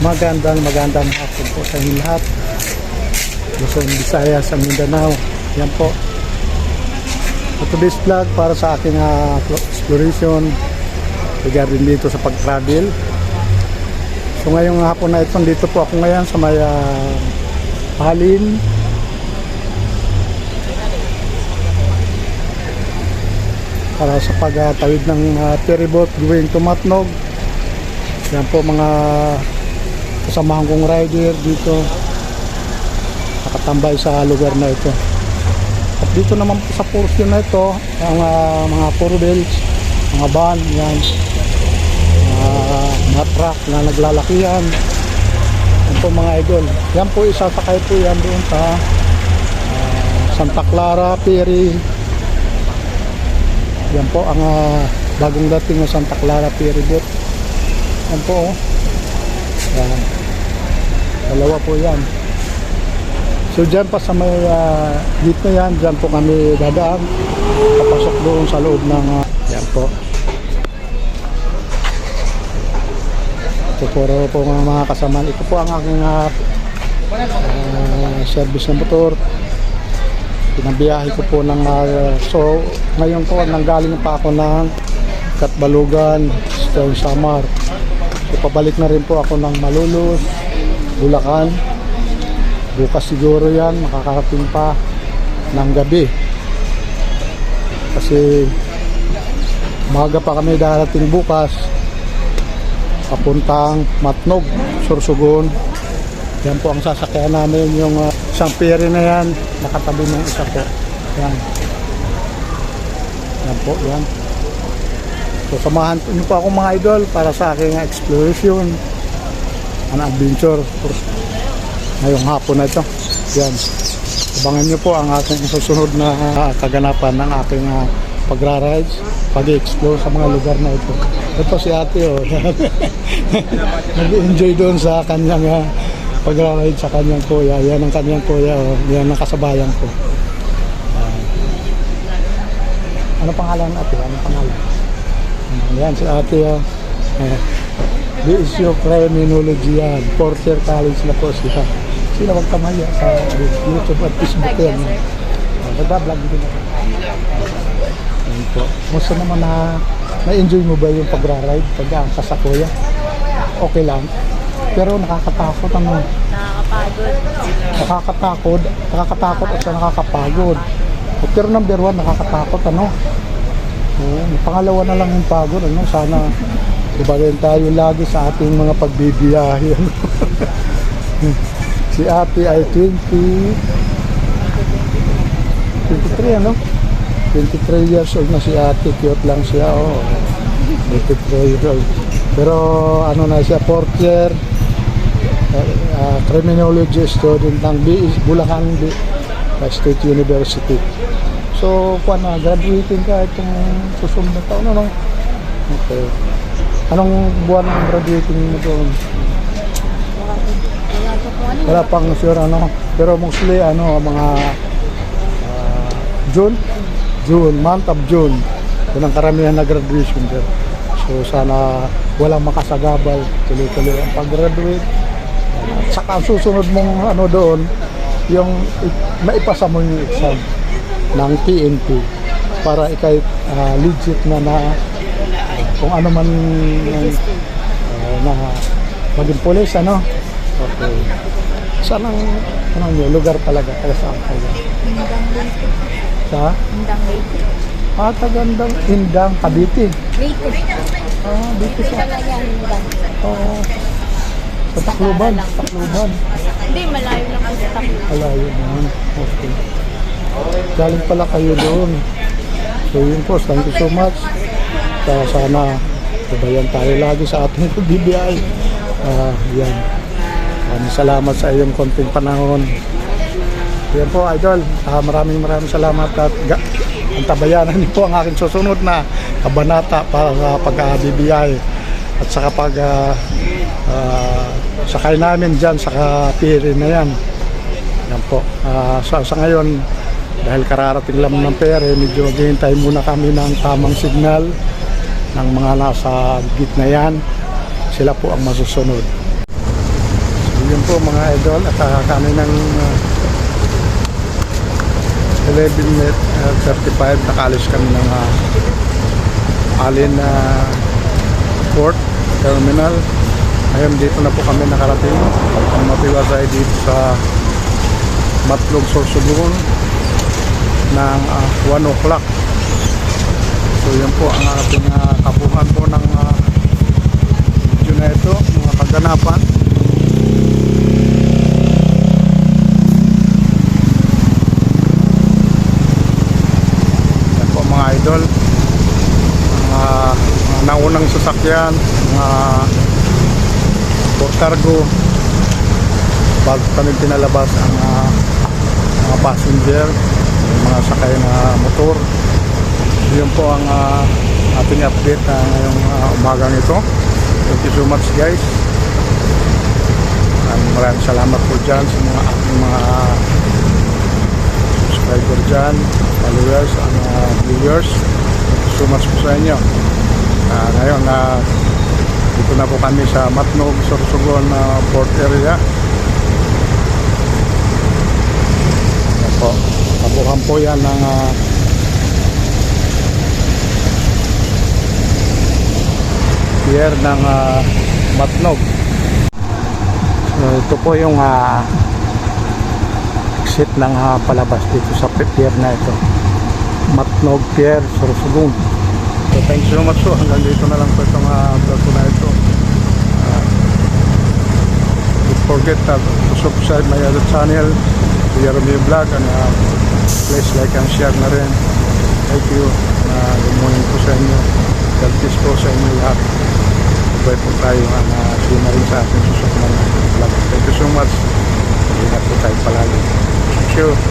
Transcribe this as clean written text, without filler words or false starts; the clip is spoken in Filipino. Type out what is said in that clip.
Magandang hapon po sa inyo lahat. Luzon, Visayas, sa Mindanao. Yan po. For today's vlog para sa aking exploration regarding dito sa pag-travel. So ngayong hapon na ito, dito po ako ngayon sa may Halin. Para sa pagtawid ng ferryboat going to Matnog. Yan po mga kasamahan kong rider dito nakatambay sa lugar na ito. At dito naman po sa portion na ito ang mga puro belts, mga van, yan, mga truck na naglalakihan. Yan po mga idol. Yan po isasakay po yan doon sa Santa Clara Ferry. Yan po ang bagong dating na Santa Clara Ferry boat. Yan po, yan. Dalawa po yan. So dyan pa sa may gate na yan, dyan po kami dadaan. Papasok doon sa loob ng yan po. Ito po mga kasama. Ito po ang aking service na motor. Pinabiyahe ko po ng so ngayon po nanggaling pa ako ng Katbalugan, Stone Samar. So pabalik na rin po ako ng Malolos, Bulacan. Bukas siguro yan makakarating pa ng gabi kasi umaga pa kami darating bukas papuntang Matnog, Sorsogon. Yan po ang sasakyan namin, yung isang ferry na yan, nakatabi ng isa po. Yan. Yan po, yan. So samahan niyo po ako mga idol para sa aking exploration and adventure ngayong hapon na ito. Yan. Abangan niyo po ang aking susunod na kaganapan ng aking pagra-rides, pag-explore sa mga lugar na ito. Ito si ate, oh. Nag-enjoy doon sa kanyang pag-ride sa kanyang kuya. Yan ang kanyang kuya, oh. Yan ang kasabayan ko. Ano pangalan natin? Ano pangalan? Yan si ate, oh. BSU Criminology yan. Fourth year college na po siya. Sila magkamaya sa YouTube at Facebook yan. Nagda-vlog din ako. Yan po. Musta naman na-enjoy mo ba yung pag-ride? Pag-aangka sa kuya? Okay lang. Pero nakakatakot ano? Nakakatakot at nakakapagod. Pero number one, nakakatakot ano? Pangalawa na lang yung pagod ano? Sana ibahin tayo lagi sa ating mga pagbibiyahe ano? Si ate ay 23 ano? 23 years old na si ate. Cute lang siya, oh. 23 years old. Pero ano na siya, fourth year criminology student ng Bulacan State University. So, graduating ka itong susunod na taon, ano? Okay. Anong buwan ang graduating mo doon? Wala pang sure, ano? Pero mostly, ano, mga June, month of June. Yun ang karamihan na graduation there. So, sana walang makasagabal, tuloy-tuloy ang pag-graduate. Saka ang susunod mong ano doon, yung maipasa mo yung exam ng PNP para ikay legit na kung ano man na maging police, ano? Okay. Saan ang lugar talaga? Kaya saan kayo? Sa? Indang Leyte. Tagandang Indang, Cavite. Leyte. Dito sa... Oo. Sa Tacloban. Hindi, malayo lang po sa Tacloban. Malayo naman. Okay. Galing pala kayo doon. So yun po, thank you so much. Sana tubayan tayo lagi sa ating pagbibiyahe. Yan. Maraming salamat sa iyong konting panahon. Yan po, idol. Maraming salamat at antabayanan niyo po ang aking susunod na kabanata para sa pag-bibiyahe at saka sakay namin dyan sa ferry na yan. Yan po. Sa ngayon, dahil kararating lang ng ferry, medyo maghihintay muna kami ng tamang signal ng mga nasa gitna yan. Sila po ang masusunod. yun po mga idol, at kami ng 11:35 nakaalis kami ng Alin Port Terminal. Ngayon dito na po kami nakarating. Ang matiwasay dito sa Matlog, Sorsogon ng 1 o'clock. So yan po ang ating kabuhan po ng video na ito, mga kaganapan. Yan po mga idol, mga naunang sasakyan, mga port cargo, bago kami pinalabas ang mga passenger, mga sakay na motor. Yun po ang ating update ngayong umagang ito. Thank you so much guys. Maraming salamat po dyan sa mga ating mga subscriber dyan, followers, and viewers. Thank you so much po sa inyo. Ngayon dito na po kami sa Matlog, Sorsogon port area. Yan po, kabuhan po yan ng pier ng Matlog. So, ito po yung exit ng palabas dito sa pier na ito, Matlog Pier, Sorsogon. So thanks so much po, hanggang dito na lang po itong vlog ko na ito. Don't forget to subscribe my other channel, Kuya Romeo Vlog, and please like and share na rin. Thank you. Good morning po sa inyo. God bless po sa inyo lahat. Sabay po tayo see na rin sa ating susunod na vlog. Thank you so much. Ingat po tayo palagi. Thank you.